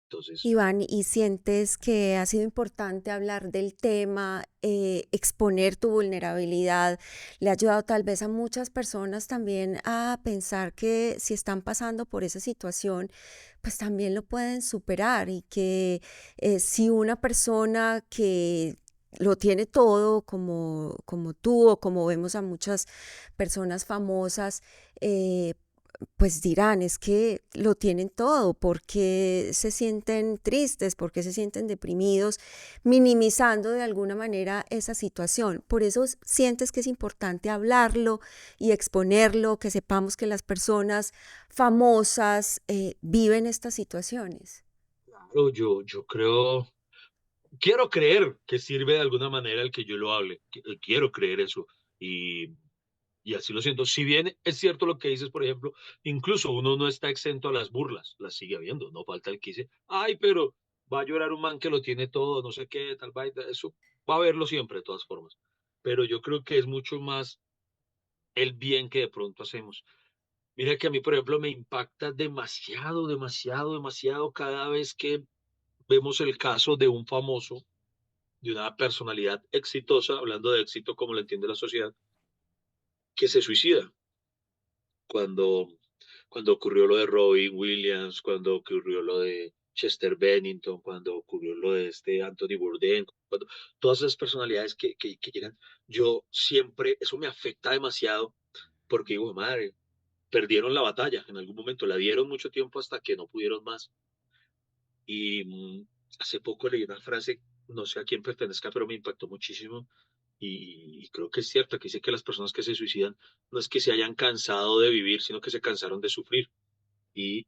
Entonces, Iván, ¿y sientes que ha sido importante hablar del tema, exponer tu vulnerabilidad? ¿Le ha ayudado tal vez a muchas personas también a pensar que si están pasando por esa situación, pues también lo pueden superar y que si una persona que lo tiene todo como tú o como vemos a muchas personas famosas, pues dirán, es que lo tienen todo, ¿por qué se sienten tristes? ¿Por qué se sienten deprimidos? Minimizando de alguna manera esa situación. Por eso sientes que es importante hablarlo y exponerlo, que sepamos que las personas famosas viven estas situaciones. claro, yo creo, quiero creer que sirve de alguna manera el que yo lo hable, quiero creer eso. Y Y así lo siento. Si bien es cierto lo que dices, por ejemplo, incluso uno no está exento a las burlas, las sigue habiendo. No falta el que dice, ay, pero va a llorar un man que lo tiene todo, no sé qué, tal vaina. Eso va a haberlo siempre, de todas formas. Pero yo creo que es mucho más el bien que de pronto hacemos. Mira que a mí, por ejemplo, me impacta demasiado, demasiado, demasiado cada vez que vemos el caso de un famoso, de una personalidad exitosa, hablando de éxito como lo entiende la sociedad, que se suicida. Cuando cuando ocurrió lo de Robin Williams, cuando ocurrió lo de Chester Bennington, cuando ocurrió lo de este Anthony Bourdain, cuando, todas esas personalidades que llegan, yo siempre, eso me afecta demasiado porque digo, madre, perdieron la batalla en algún momento, la dieron mucho tiempo hasta que no pudieron más. Y hace poco leí una frase, no sé a quién pertenezca, pero me impactó muchísimo y creo que es cierto, que dice que las personas que se suicidan no es que se hayan cansado de vivir, sino que se cansaron de sufrir. Y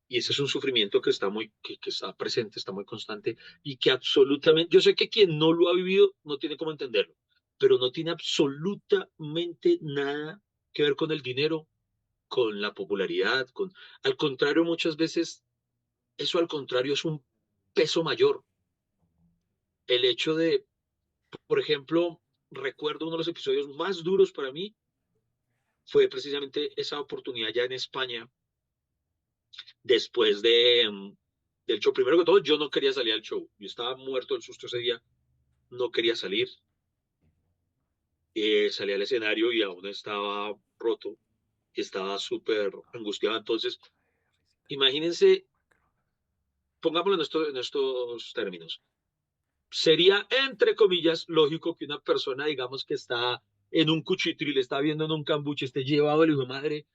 ese es un sufrimiento que está que está presente, está muy constante y que absolutamente, yo sé que quien no lo ha vivido no tiene cómo entenderlo, pero no tiene absolutamente nada que ver con el dinero, con la popularidad, al contrario, muchas veces eso al contrario es un peso mayor. El hecho de, por ejemplo, recuerdo uno de los episodios más duros para mí fue precisamente esa oportunidad ya en España después del show. Primero que todo, yo no quería salir al show. Yo estaba muerto del susto ese día, no quería salir. Salí al escenario y aún estaba roto, estaba súper angustiado. Entonces, imagínense, pongámoslo en estos términos. Sería, entre comillas, lógico que una persona, digamos, que está en un cuchitril, está viendo en un cambuche, esté llevado el hijo de madre,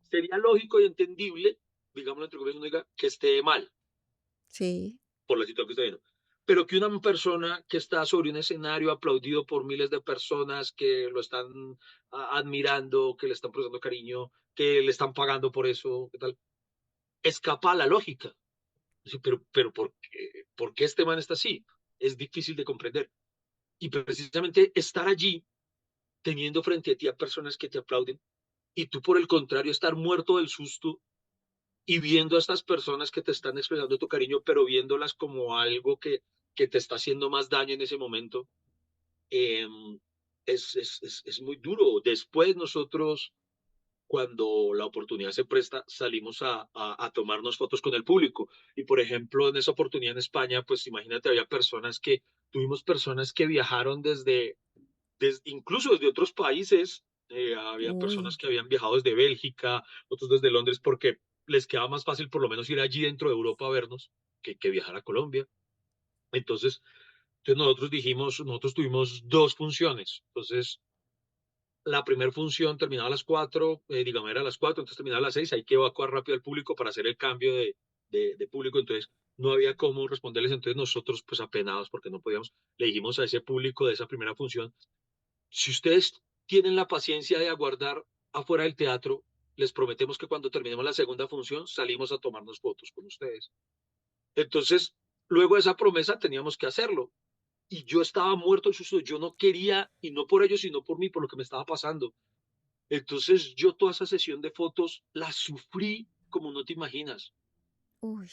sería lógico y entendible, digámoslo entre comillas, uno diga, que esté mal Sí. por la situación que está viendo. Pero que una persona que está sobre un escenario aplaudido por miles de personas que lo están admirando, que le están prestando cariño, que le están pagando por eso, ¿qué tal? Escapa a la lógica. Sí, pero ¿por qué este man está así? Es difícil de comprender. Y precisamente estar allí, teniendo frente a ti a personas que te aplauden, y tú por el contrario estar muerto del susto y viendo a estas personas que te están expresando tu cariño, pero viéndolas como algo que te está haciendo más daño en ese momento, eh, es muy duro. Después nosotros, cuando la oportunidad se presta, salimos a tomarnos fotos con el público. Y por ejemplo, en esa oportunidad en España, pues imagínate, tuvimos personas que viajaron incluso desde otros países. Había personas Uy. que habían viajado desde Bélgica, otros desde Londres, porque les quedaba más fácil por lo menos ir allí dentro de Europa a vernos que viajar a Colombia. Entonces, nosotros dijimos, nosotros tuvimos dos funciones. Entonces, la primera función terminaba a las 4, digamos, era a las 4, entonces terminaba a las 6, hay que evacuar rápido al público para hacer el cambio de público, entonces no había cómo responderles, entonces nosotros, pues apenados porque no podíamos, le dijimos a ese público de esa primera función, si ustedes tienen la paciencia de aguardar afuera del teatro, les prometemos que cuando terminemos la segunda función salimos a tomarnos fotos con ustedes. Entonces, luego de esa promesa teníamos que hacerlo. Y yo estaba muerto de susto, yo no quería, y no por ellos, sino por mí, por lo que me estaba pasando. Entonces, yo toda esa sesión de fotos la sufrí como no te imaginas. Uy.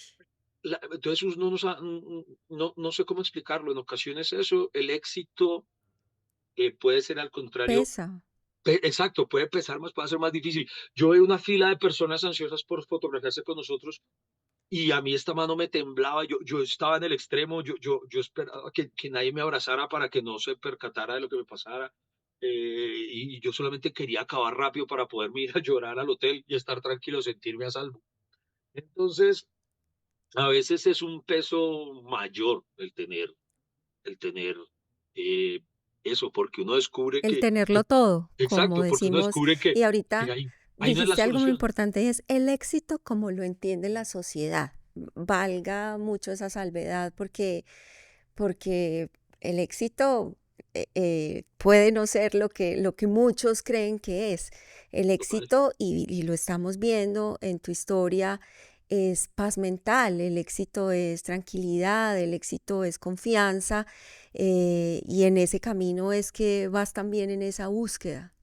entonces uno no sé cómo explicarlo. En ocasiones eso, el éxito puede ser al contrario. Pesa. Exacto, puede pesar más, puede ser más difícil. Yo veo una fila de personas ansiosas por fotografiarse con nosotros y a mí esta mano me temblaba, yo estaba en el extremo, yo esperaba que nadie me abrazara para que no se percatara de lo que me pasara. Y yo solamente quería acabar rápido para poderme ir a llorar al hotel y estar tranquilo, sentirme a salvo. Entonces, a veces es un peso mayor el tener eh, eso, porque uno descubre El tenerlo todo, como exacto, porque uno decimos. descubre Y que ahorita ahí no es la dijiste algo muy solución. importante y es el éxito como lo entiende la sociedad. Valga mucho esa salvedad porque el éxito puede no ser lo que muchos creen que es. El Total. éxito, y lo estamos viendo en tu historia, es paz mental, el éxito es tranquilidad, el éxito es confianza, y en ese camino es que vas también en esa búsqueda.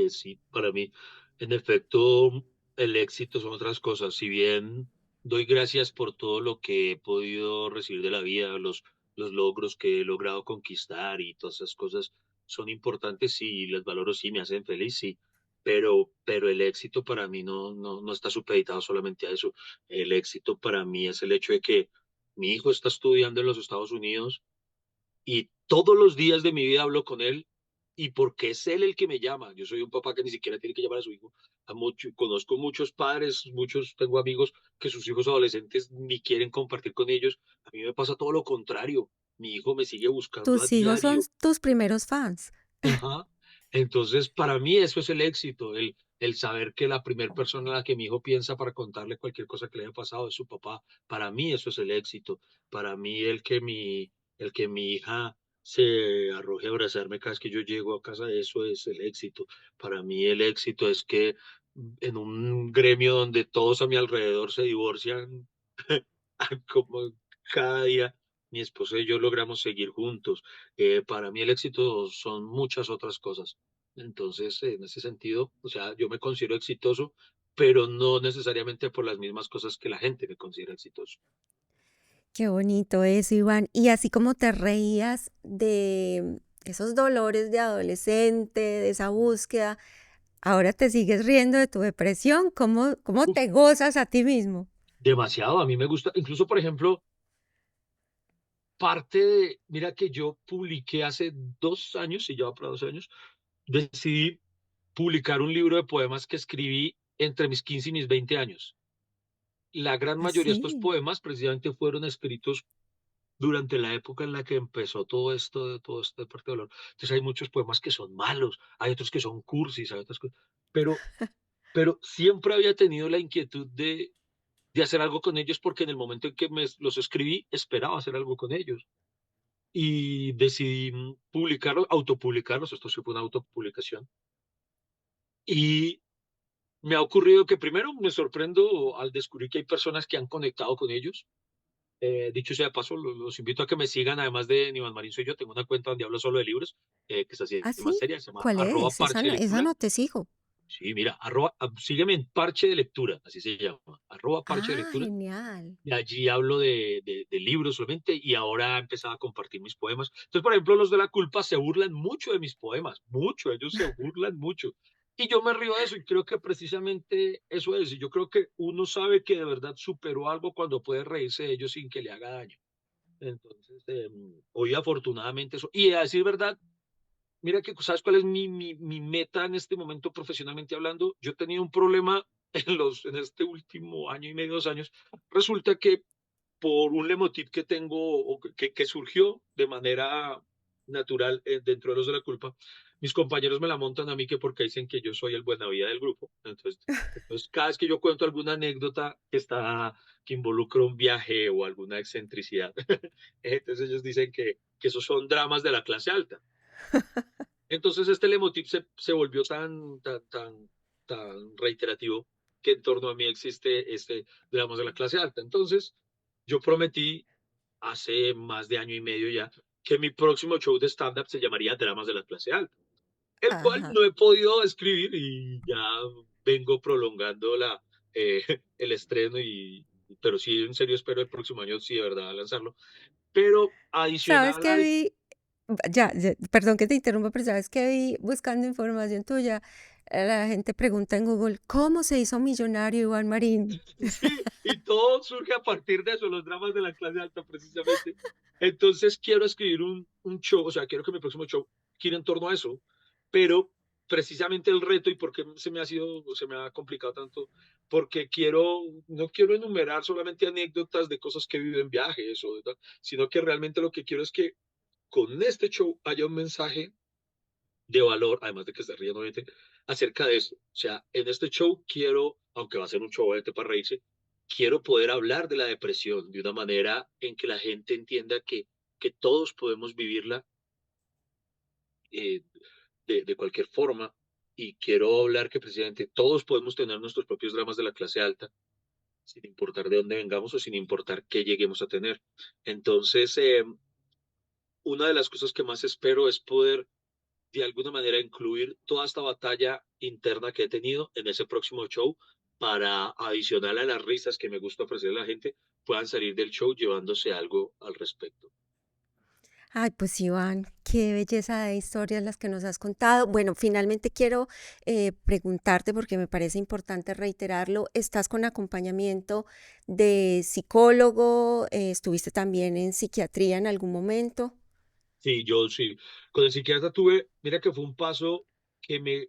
Sí, para mí, en efecto, el éxito son otras cosas. Si bien doy gracias por todo lo que he podido recibir de la vida, los logros que he logrado conquistar y todas esas cosas son importantes, sí, les valoro, sí, me hacen feliz, sí. Pero el éxito para mí no está supeditado solamente a eso. El éxito para mí es el hecho de que mi hijo está estudiando en los Estados Unidos y todos los días de mi vida hablo con él y porque es él el que me llama. Yo soy un papá que ni siquiera tiene que llamar a su hijo. Conozco muchos padres, tengo amigos que sus hijos adolescentes ni quieren compartir con ellos. A mí me pasa todo lo contrario. Mi hijo me sigue buscando a Tus hijos son diario. tus primeros fans. Ajá. Entonces, para mí eso es el éxito, el saber que la primera persona a la que mi hijo piensa para contarle cualquier cosa que le haya pasado es su papá. Para mí eso es el éxito. Para mí el que mi hija se arroje a abrazarme cada vez que yo llego a casa, eso es el éxito. Para mí el éxito es que en un gremio donde todos a mi alrededor se divorcian, como cada día, mi esposa y yo logramos seguir juntos. Para mí el éxito son muchas otras cosas. Entonces, en ese sentido, o sea, yo me considero exitoso, pero no necesariamente por las mismas cosas que la gente me considera exitoso. Qué bonito eso, Iván. Y así como te reías de esos dolores de adolescente, de esa búsqueda, ahora te sigues riendo de tu depresión. ¿Cómo Uf, te gozas a ti mismo? demasiado, a mí me gusta, incluso por ejemplo, mira que yo publiqué hace 2 años, si ya va para 2 años, decidí publicar un libro de poemas que escribí entre mis 15 y mis 20 años. La gran mayoría de estos Así. poemas precisamente fueron escritos durante la época en la que empezó todo esto de parte de dolor. Entonces hay muchos poemas que son malos, hay otros que son cursis, hay otras cosas, pero, pero siempre había tenido la inquietud de hacer algo con ellos porque en el momento en que los escribí esperaba hacer algo con ellos y decidí publicarlos, autopublicarlos, esto sí fue una autopublicación y me ha ocurrido que primero me sorprendo al descubrir que hay personas que han conectado con ellos. Dicho sea de paso, los invito a que me sigan, además de Nivan Marín soy yo, tengo una cuenta donde hablo solo de libros, que es así más ¿Así? seria, se llama ¿Cuál arroba es? parche de Esa lectura. no te sigo. Sí, mira, sígueme en parche de lectura, así se llama, arroba parche de Ah, lectura. genial. Y allí hablo de libros solamente y ahora he empezado a compartir mis poemas. Entonces, por ejemplo, los de la culpa se burlan mucho de mis poemas, mucho, ellos se burlan mucho. Y yo me río de eso y creo que precisamente eso es. Y yo creo que uno sabe que de verdad superó algo cuando puede reírse de ellos sin que le haga daño. Entonces, hoy afortunadamente eso. Y a decir verdad, mira que, ¿sabes cuál es mi meta en este momento profesionalmente hablando? Yo he tenido un problema en este último año y medio, 2 años. Resulta que por un lemotif que tengo o que surgió de manera natural dentro de los de la culpa, mis compañeros me la montan a mí que porque dicen que yo soy el buena vida del grupo. Entonces, cada vez que yo cuento alguna anécdota que involucra un viaje o alguna excentricidad, entonces ellos dicen que esos son dramas de la clase alta. Entonces este lemotif se volvió tan reiterativo que en torno a mí existe este dramas de la clase alta. Entonces yo prometí hace más de año y medio ya que mi próximo show de stand-up se llamaría Dramas de la clase alta, el cual Ajá. no he podido escribir y ya vengo prolongando el estreno pero sí, en serio espero el próximo año, sí, de verdad, lanzarlo. Pero ¿Sabes adicional qué a eso, vi? Perdón que te interrumpa, pero ¿sabes qué vi buscando información tuya? La gente pregunta en Google, ¿cómo se hizo millonario Iván Marín? sí, y todo surge a partir de eso, los dramas de la clase alta, precisamente. Entonces quiero escribir un show, o sea, quiero que mi próximo show gire en torno a eso, pero precisamente el reto y por qué se me ha complicado tanto, porque no quiero enumerar solamente anécdotas de cosas que he vivido en viajes, sino que realmente lo que quiero es que con este show haya un mensaje de valor, además de que se ríen obviamente, acerca de esto. O sea, en este show quiero, aunque va a ser un show obviamente para reírse, quiero poder hablar de la depresión de una manera en que la gente entienda que todos podemos vivirla eh, de cualquier forma. Y quiero hablar que precisamente todos podemos tener nuestros propios dramas de la clase alta, sin importar de dónde vengamos o sin importar qué lleguemos a tener. Entonces, una de las cosas que más espero es poder de alguna manera incluir toda esta batalla interna que he tenido en ese próximo show para, adicional a las risas que me gusta ofrecer a la gente, puedan salir del show llevándose algo al respecto. Ay, pues Iván, qué belleza de historias las que nos has contado. Bueno, finalmente quiero preguntarte, porque me parece importante reiterarlo, ¿estás con acompañamiento de psicólogo? ¿Estuviste también en psiquiatría en algún momento? Sí, yo sí. Con el psiquiatra tuve, mira que fue un paso que me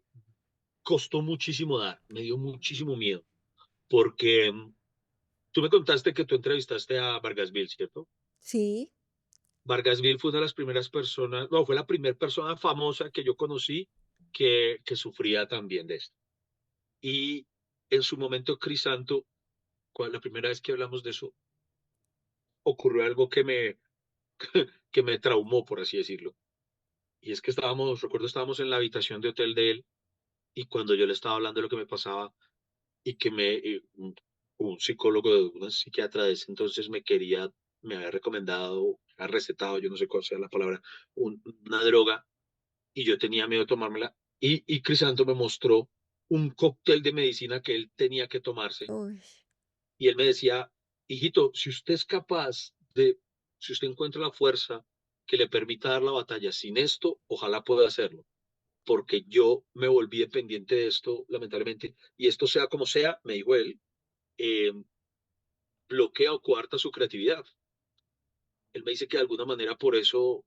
costó muchísimo dar, me dio muchísimo miedo, porque tú me contaste que tú entrevistaste a Vargasville, ¿cierto? Sí. Vargasville fue una de las primeras personas, no, fue la primera persona famosa que yo conocí que sufría también de esto. Y en su momento, Crisanto, la primera vez que hablamos de eso, ocurrió algo que me traumó, por así decirlo. Y es que recuerdo, estábamos en la habitación de hotel de él, y cuando yo le estaba hablando de lo que me pasaba, y que un psicólogo, una psiquiatra de ese entonces me había recomendado, ha recetado, yo no sé cuál sea la palabra, una droga, y yo tenía miedo de tomármela, y Crisanto me mostró un cóctel de medicina que él tenía que tomarse. Uy, Y él me decía, hijito, si usted es capaz si usted encuentra la fuerza que le permita dar la batalla sin esto, ojalá pueda hacerlo, porque yo me volví dependiente de esto, lamentablemente, y esto sea como sea, me dijo él, eh, bloquea o coarta su creatividad. Él me dice que de alguna manera por eso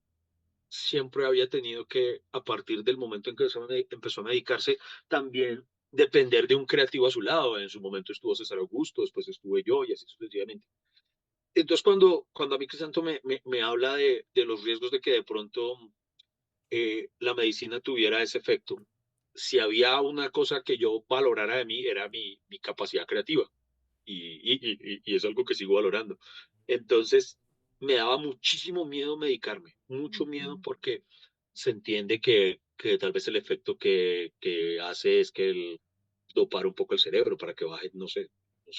siempre había tenido que, a partir del momento en que empezó a medicarse, también depender de un creativo a su lado. En su momento estuvo César Augusto, después estuve yo y así sucesivamente. Entonces, cuando a mí Crisanto me habla de los riesgos de que de pronto la medicina tuviera ese efecto, si había una cosa que yo valorara de mí, era mi capacidad creativa. Y es algo que sigo valorando. Entonces, me daba muchísimo miedo medicarme, mucho miedo ujú. porque se entiende que tal vez el efecto que hace es que dopar un poco el cerebro para que baje, no sé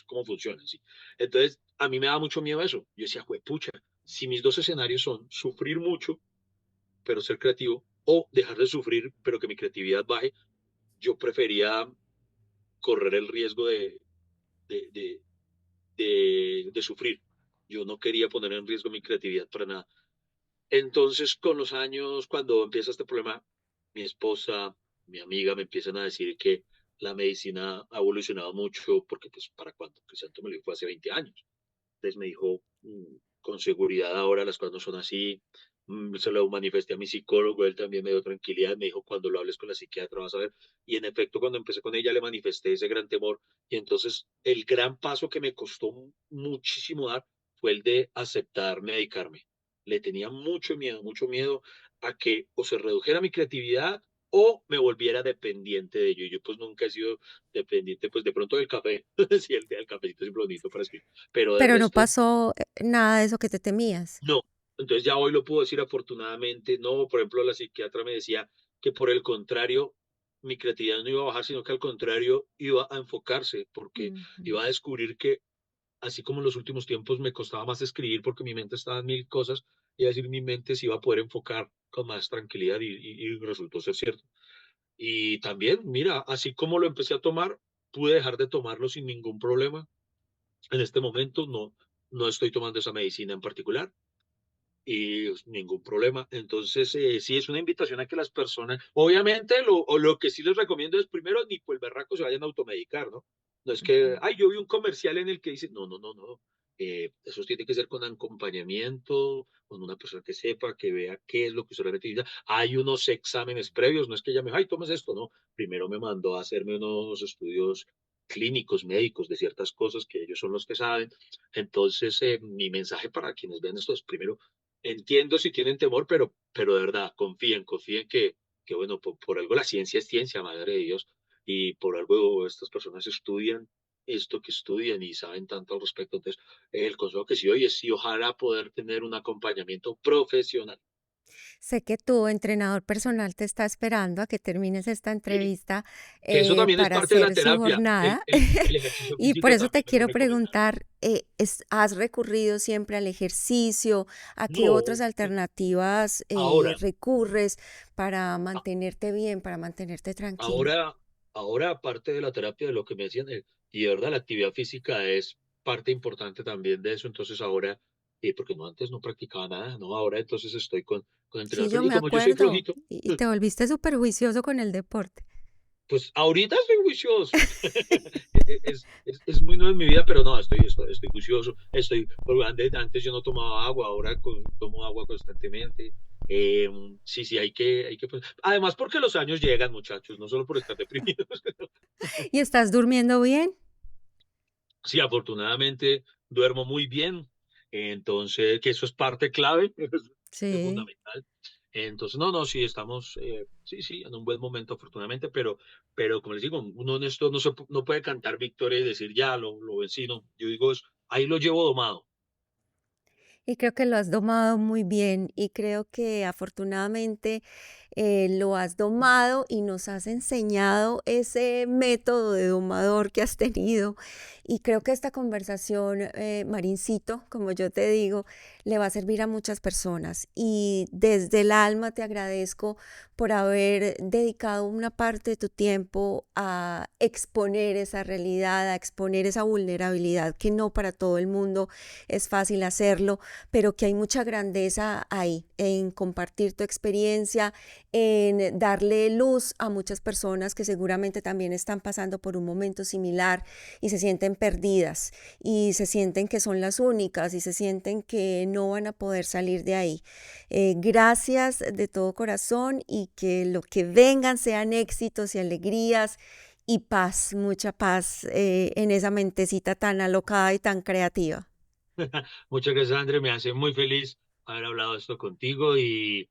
cómo funciona, ¿sí? Entonces, a mí me da mucho miedo eso. Yo decía, pucha, si mis dos escenarios son sufrir mucho, pero ser creativo, o dejar de sufrir, pero que mi creatividad baje, yo prefería correr el riesgo de, de, de sufrir. Yo no quería poner en riesgo mi creatividad para nada. Entonces, con los años, cuando empieza este problema, mi esposa, mi amiga me empiezan a decir que la medicina ha evolucionado mucho, porque pues para cuando Crisanto me lo dijo fue hace 20 años. Entonces me dijo, con seguridad ahora las cosas no son así. Se lo manifesté a mi psicólogo, él también me dio tranquilidad, me dijo, cuando lo hables con la psiquiatra vas a ver. Y en efecto, cuando empecé con ella le manifesté ese gran temor. Y entonces el gran paso que me costó muchísimo dar fue el de aceptar medicarme. Le tenía mucho miedo a que o se redujera mi creatividad o me volviera dependiente de ello. Y yo pues nunca he sido dependiente, pues de pronto del café, sí, el cafecito es bonito para escribir, pero de Pero no resto, pasó nada de eso que te temías. no. Entonces ya hoy lo puedo decir afortunadamente, no, por ejemplo, la psiquiatra me decía que por el contrario, mi creatividad no iba a bajar, sino que al contrario iba a enfocarse, porque Ujú. iba a descubrir que así como en los últimos tiempos me costaba más escribir porque mi mente estaba en mil cosas, iba a decir mi mente se iba a poder enfocar con más tranquilidad y resultó ser cierto. Y también, mira, así como lo empecé a tomar, pude dejar de tomarlo sin ningún problema. En este momento no estoy tomando esa medicina en particular y ningún problema. Entonces, sí, es una invitación a que las personas, obviamente, lo que sí les recomiendo es primero, ni por el berraco se vayan a automedicar, ¿no? No es que, Ujú. ay, yo vi un comercial en el que dice, no, no, no, no. Eso tiene que ser con acompañamiento, con una persona que sepa, que vea qué es lo que usted realmente necesita. Hay unos exámenes previos, no es que ella me dijo, ay, tomes esto, no. Primero me mandó a hacerme unos estudios clínicos, médicos, de ciertas cosas que ellos son los que saben. Entonces, mi mensaje para quienes ven esto es primero, entiendo si tienen temor, pero de verdad, confíen que bueno, por algo la ciencia es ciencia, madre de Dios, y por algo estas personas estudian esto que estudian y saben tanto al respecto. Entonces, el consejo que sí doy es sí, ojalá poder tener un acompañamiento profesional. Sé que tu entrenador personal te está esperando a que termines esta Sí, entrevista que eso también es para parte de la hacer su terapia. jornada. El ejercicio Y por físico eso te también me lo quiero recomienda. preguntar, ¿has recurrido siempre al ejercicio? ¿A qué otras No, alternativas ahora, recurres para mantenerte bien, para mantenerte tranquilo? Ahora, ahora, aparte de la terapia, de lo que me decían, y de verdad la actividad física es parte importante también de eso, entonces ahora, porque no antes no practicaba nada, ¿no? Ahora entonces estoy con Sí, entrenador, yo y me como yo soy acuerdo. flojito, Y te volviste súper juicioso con el deporte. pues ahorita estoy juicioso. Es muy nuevo en mi vida, pero no, estoy juicioso. Antes yo no tomaba agua, ahora tomo agua constantemente. Sí, sí, pues, además, porque los años llegan, muchachos, no solo por estar deprimidos. ¿Y estás durmiendo bien? Sí, afortunadamente duermo muy bien, entonces, que eso es parte clave, es Sí. fundamental. Entonces, no, sí, estamos, sí, sí, en un buen momento, afortunadamente, pero como les digo, uno en esto no puede cantar victoria y decir, ya, lo vencí, no. Yo digo, ahí lo llevo domado. Y creo que lo has domado muy bien y creo que afortunadamente lo has domado y nos has enseñado ese método de domador que has tenido. Y creo que esta conversación, Marincito, como yo te digo, le va a servir a muchas personas. Y desde el alma te agradezco por haber dedicado una parte de tu tiempo a exponer esa realidad, a exponer esa vulnerabilidad que no para todo el mundo es fácil hacerlo, pero que hay mucha grandeza ahí, en compartir tu experiencia, en darle luz a muchas personas que seguramente también están pasando por un momento similar y se sienten perdidas y se sienten que son las únicas y se sienten que no van a poder salir de ahí. Gracias de todo corazón y que lo que vengan sean éxitos y alegrías y paz, mucha paz en esa mentecita tan alocada y tan creativa. Muchas gracias, André, me hace muy feliz haber hablado esto contigo y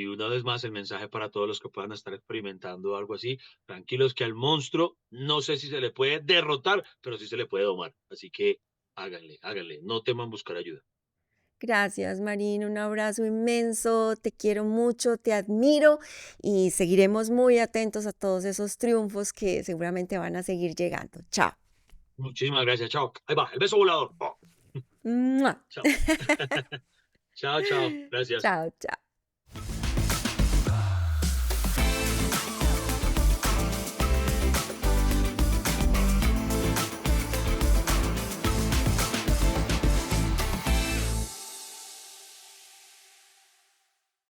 una vez más el mensaje para todos los que puedan estar experimentando algo así, tranquilos que al monstruo no sé si se le puede derrotar, pero sí se le puede domar. Así que háganle, no teman buscar ayuda. Gracias, Marina. Un abrazo inmenso. Te quiero mucho, te admiro y seguiremos muy atentos a todos esos triunfos que seguramente van a seguir llegando. Chao. Muchísimas gracias, chao. Ahí va, el beso volador. Oh, ¡Mua! chao, chao, chao, gracias. Chao, chao.